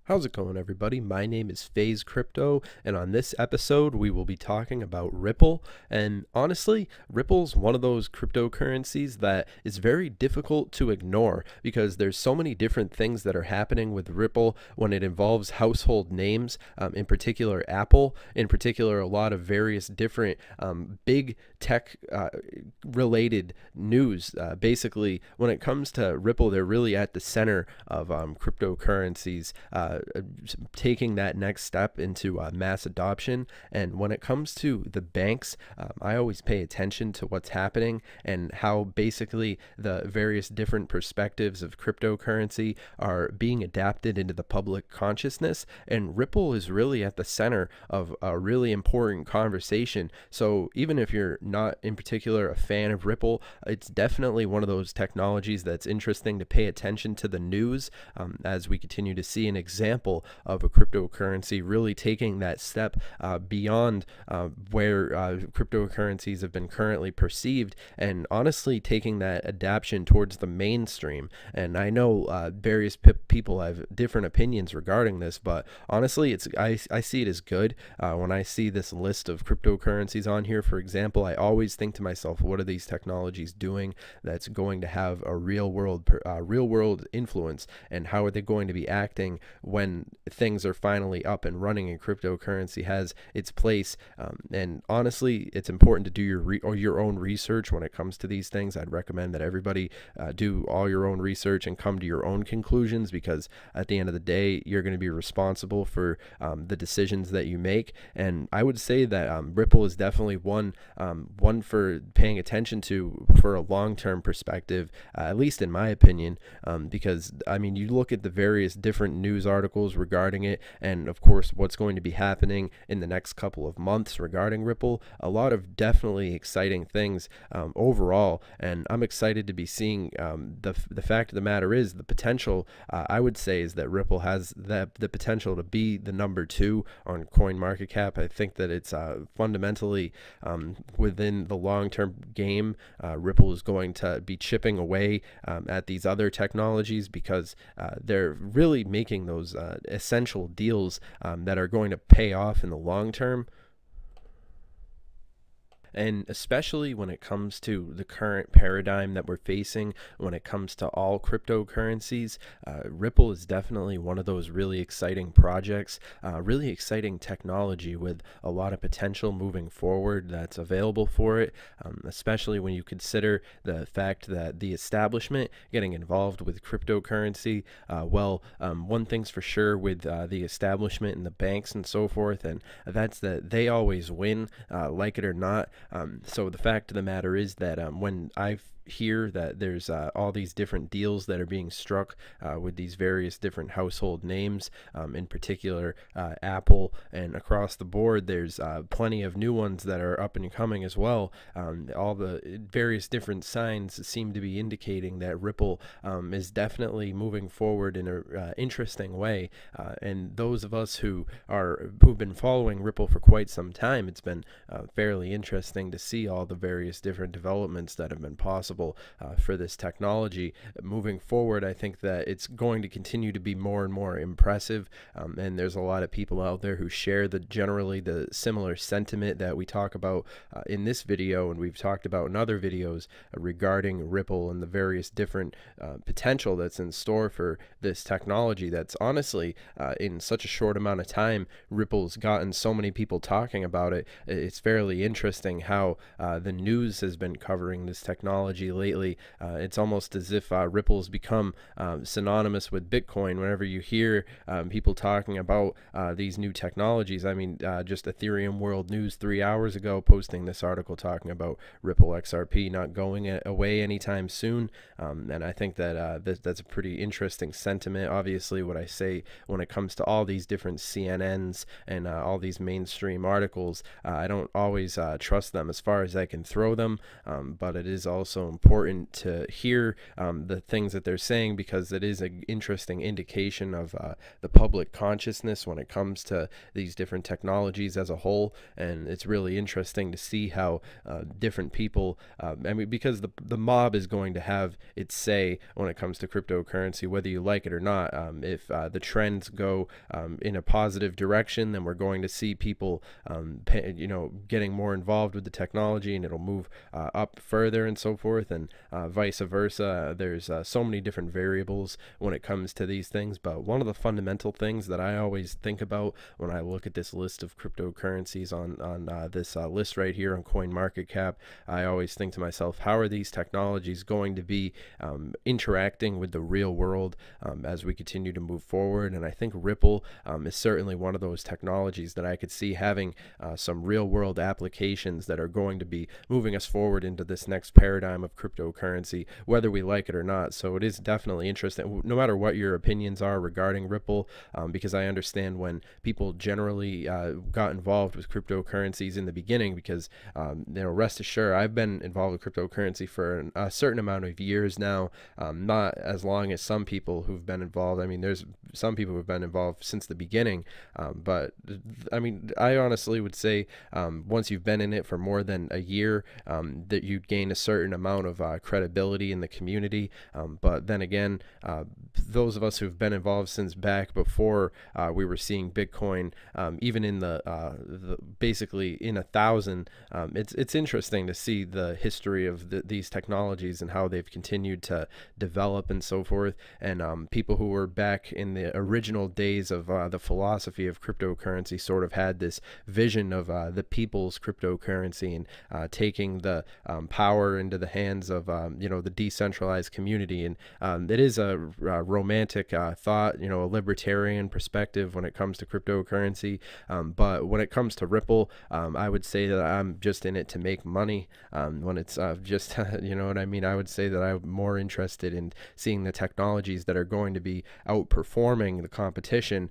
How's it going, everybody? My name is FaZe Crypto, and on this episode, we will be talking about Ripple. And honestly, Ripple's one of those cryptocurrencies that is very difficult to ignore because there's so many different things that are happening with Ripple when it involves household names, in particular Apple, in particular a lot of various different big tech related news. Basically, when it comes to Ripple, they're really at the center of cryptocurrencies. Taking that next step into mass adoption. And when it comes to the banks, I always pay attention to what's happening and how basically the various different perspectives of cryptocurrency are being adapted into the public consciousness. And Ripple is really at the center of a really important conversation. So even if you're not in particular a fan of Ripple, it's definitely one of those technologies that's interesting to pay attention to the news as we continue to see an example of a cryptocurrency really taking that step beyond where cryptocurrencies have been currently perceived, and honestly taking that adaptation towards the mainstream. And I know various people have different opinions regarding this, but honestly, I see it as good. When I see this list of cryptocurrencies on here, for example, I always think to myself, what are these technologies doing that's going to have a real world influence, and how are they going to be acting when things are finally up and running and cryptocurrency has its place. And honestly, it's important to do your own research when it comes to these things. I'd recommend that everybody do all your own research and come to your own conclusions, because at the end of the day, you're going to be responsible for the decisions that you make. And I would say that Ripple is definitely one for paying attention to for a long-term perspective, at least in my opinion, because I mean, you look at the various different news articles regarding it, and of course what's going to be happening in the next couple of months regarding Ripple. A lot of definitely exciting things overall, and I'm excited to be seeing the fact of the matter is the potential. I would say is that Ripple has the potential to be the number 2 on coin market cap. I think that it's fundamentally within the long-term game. Ripple is going to be chipping away at these other technologies because they're really making those essential deals that are going to pay off in the long term. And especially when it comes to the current paradigm that we're facing, when it comes to all cryptocurrencies, Ripple is definitely one of those really exciting projects, really exciting technology with a lot of potential moving forward that's available for it, especially when you consider the fact that the establishment getting involved with cryptocurrency, one thing's for sure with the establishment and the banks and so forth, and that's that they always win, like it or not. So the fact of the matter is that when I hear that there's all these different deals that are being struck with these various different household names, in particular Apple, and across the board there's plenty of new ones that are up and coming as well. All the various different signs seem to be indicating that Ripple is definitely moving forward in an interesting way, and those of us who've been following Ripple for quite some time, it's been fairly interesting to see all the various different developments that have been possible for this technology moving forward. I think that it's going to continue to be more and more impressive, and there's a lot of people out there who share generally the similar sentiment that we talk about in this video, and we've talked about in other videos regarding Ripple and the various different potential that's in store for this technology. That's honestly in such a short amount of time, Ripple's gotten so many people talking about it. It's fairly interesting how the news has been covering this technology lately. It's almost as if Ripple's become synonymous with Bitcoin. Whenever you hear people talking about these new technologies, I mean, just Ethereum World News 3 hours ago posting this article talking about Ripple XRP not going away anytime soon, and I think that that's a pretty interesting sentiment. Obviously, what I say when it comes to all these different CNNs and all these mainstream articles, I don't always trust them as far as I can throw them, but it is also important to hear the things that they're saying, because it is an interesting indication of the public consciousness when it comes to these different technologies as a whole. And it's really interesting to see how different people, because the mob is going to have its say when it comes to cryptocurrency, whether you like it or not. If the trends go in a positive direction, then we're going to see people getting more involved with the technology, and it'll move up further and so forth, and vice versa. There's so many different variables when it comes to these things, but one of the fundamental things that I always think about when I look at this list of cryptocurrencies on this list right here on CoinMarketCap, I always think to myself, how are these technologies going to be interacting with the real world as we continue to move forward? And I think Ripple is certainly one of those technologies that I could see having some real world applications that are going to be moving us forward into this next paradigm of cryptocurrency, whether we like it or not. So it is definitely interesting, no matter what your opinions are regarding Ripple, because I understand when people generally got involved with cryptocurrencies in the beginning, because rest assured, I've been involved with cryptocurrency for a certain amount of years now, not as long as some people who've been involved. I mean, there's some people who've been involved since the beginning, but I mean, I honestly would say once you've been in it for more than a year, that you gain a certain amount of credibility in the community. But then again, those of us who've been involved since back before we were seeing Bitcoin, even in the basically in 1,000, it's interesting to see the history of these technologies and how they've continued to develop and so forth. And people who were back in the original days of the philosophy of cryptocurrency sort of had this vision of the people's cryptocurrency, and taking the power into the hands of the decentralized community. And it is a romantic thought, a libertarian perspective when it comes to cryptocurrency. But when it comes to Ripple, I would say that I'm just in it to make money. When it's just, you know what I mean? I would say that I'm more interested in seeing the technologies that are going to be outperforming the competition,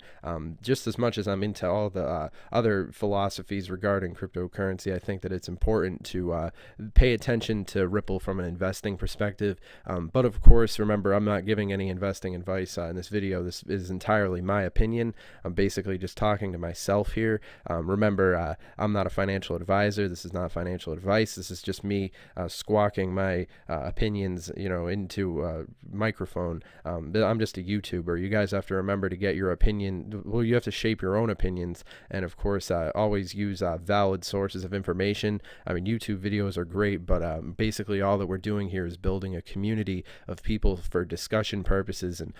just as much as I'm into all the other philosophies regarding cryptocurrency. I think that it's important to pay attention to Ripple from an investing perspective. But of course, remember, I'm not giving any investing advice in this video. This is entirely my opinion. I'm basically just talking to myself here. Remember, I'm not a financial advisor. This is not financial advice. This is just me squawking my opinions, into a microphone. I'm just a YouTuber. You guys have to remember to get your opinion. Well, you have to shape your own opinions, and of course, always use valid sources of information. I mean, YouTube videos are great, but basically all that we're doing here is building a community of people for discussion purposes and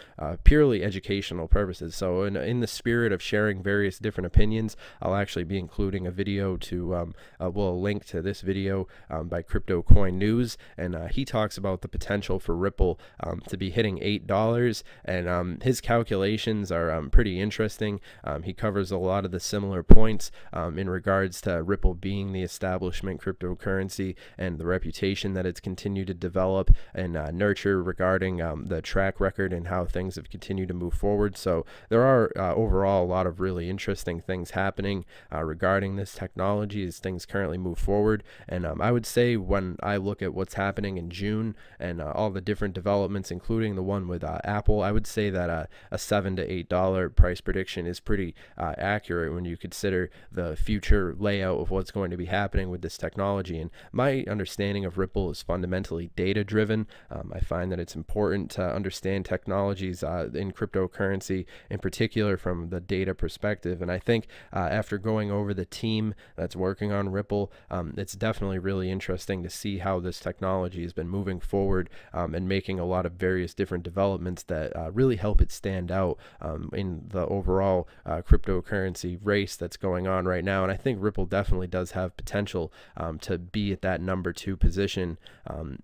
purely educational purposes. So in the spirit of sharing various different opinions, I'll actually be including a video to, a link to this video by Crypto Coin News, and he talks about the potential for Ripple to be hitting $8, and his calculations are pretty interesting. He covers a lot of the similar points in regards to Ripple being the establishment cryptocurrency and the reputation that it's continued to develop and nurture regarding the track record and how things have continued to move forward. So there are overall a lot of really interesting things happening regarding this technology as things currently move forward. And I would say when I look at what's happening in June and all the different developments, including the one with Apple, I would say that a $7 to $8 price prediction is pretty accurate when you consider the future layout of what's going to be happening with this technology. And my understanding of Ripple is fundamentally data driven. I find that it's important to understand technologies in cryptocurrency, in particular from the data perspective. And I think after going over the team that's working on Ripple, it's definitely really interesting to see how this technology has been moving forward and making a lot of various different developments that really help it stand out in the overall cryptocurrency race that's going on right now. And I think Ripple definitely does have potential to be at that number 2 position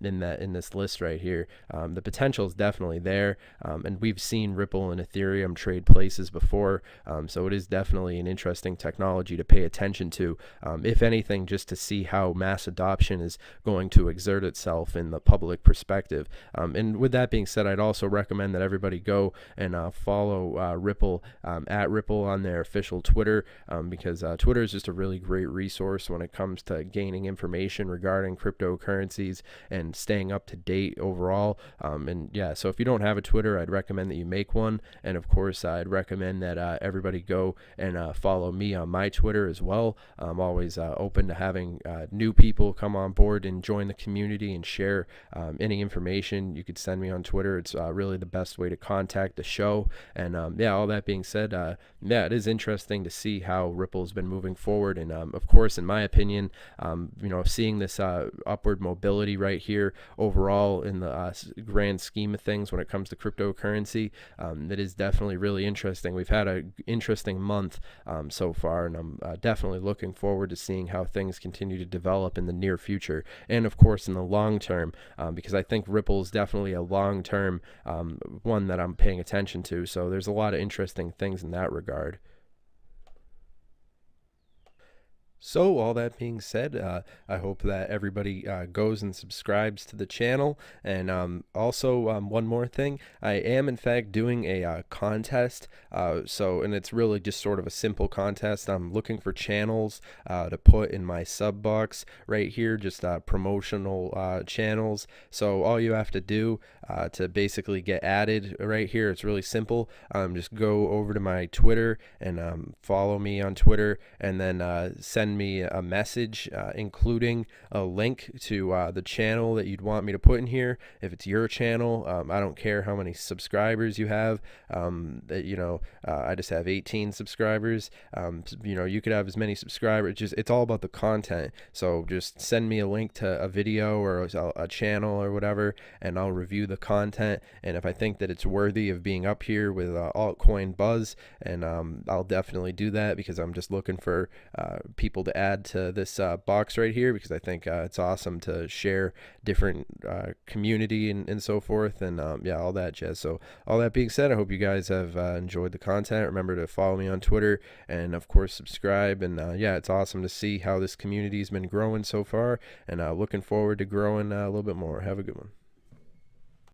in this list right here. The potential is definitely there, and we've seen Ripple and Ethereum trade places before, so it is definitely an interesting technology to pay attention to, if anything, just to see how mass adoption is going to exert itself in the public perspective. And with that being said, I'd also recommend that everybody go and follow Ripple at Ripple on their official Twitter, because Twitter is just a really great resource when it comes to gaining information regarding cryptocurrencies and staying up to date overall. And yeah, so if you don't have a Twitter, I'd recommend that you make one. And of course, I'd recommend that everybody go and follow me on my Twitter as well. I'm always open to having new people come on board and join the community and share any information. You could send me on Twitter. It's really the best way to contact the show. And yeah, all that being said, yeah, it is interesting to see how Ripple's been moving forward. And of course, in my opinion, seeing this upward mobility right here overall in the grand scheme of things when it comes to cryptocurrency, that is definitely really interesting. We've had an interesting month so far, and I'm definitely looking forward to seeing how things continue to develop in the near future, and of course in the long term, because I think Ripple is definitely a long-term one that I'm paying attention to. So there's a lot of interesting things in that regard. So all that being said, I hope that everybody goes and subscribes to the channel. And also one more thing, I am in fact doing a contest. And it's really just sort of a simple contest. I'm looking for channels to put in my sub box right here, just promotional channels. So all you have to do to basically get added right here, it's really simple. Just go over to my Twitter and follow me on Twitter, and then send me a message including a link to the channel that you'd want me to put in here. If it's your channel, I don't care how many subscribers you have. I just have 18 subscribers. You could have as many subscribers. It's all about the content. So just send me a link to a video or a channel or whatever, and I'll review the content. And if I think that it's worthy of being up here with altcoin buzz, and I'll definitely do that, because I'm just looking for people to add to this box right here, because I think it's awesome to share different community and so forth, and yeah, all that jazz. So all that being said, I hope you guys have enjoyed the content. Remember to follow me on Twitter, and of course subscribe. And yeah, it's awesome to see how this community has been growing so far, and looking forward to growing a little bit more. Have a good one.